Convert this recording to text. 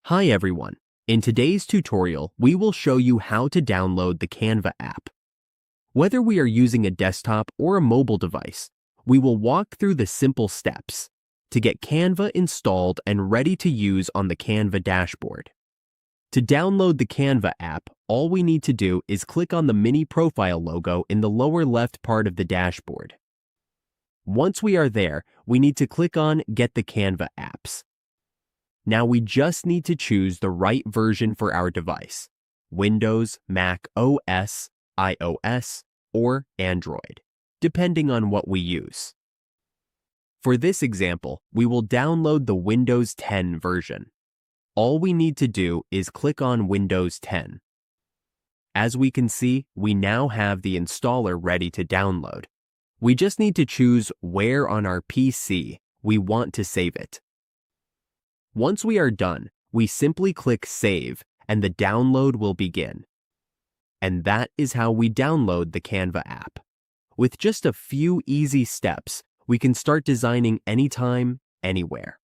Hi everyone. In today's tutorial, we will show you how to download the Canva app. Whether we are using a desktop or a mobile device, we will walk through the simple steps to get Canva installed and ready to use on the Canva dashboard. To download the Canva app, all we need to do is click on the mini profile logo in the lower left part of the dashboard. Once we are there, we need to click on Get the Canva apps. Now we just need to choose the right version for our device: Windows, Mac OS, iOS, or Android, depending on what we use. For this example, we will download the Windows 10 version. All we need to do is click on Windows 10. As we can see, we now have the installer ready to download. We just need to choose where on our PC we want to save it. Once we are done, we simply click Save and the download will begin. And that is how we download the Canva app. With just a few easy steps, we can start designing anytime, anywhere.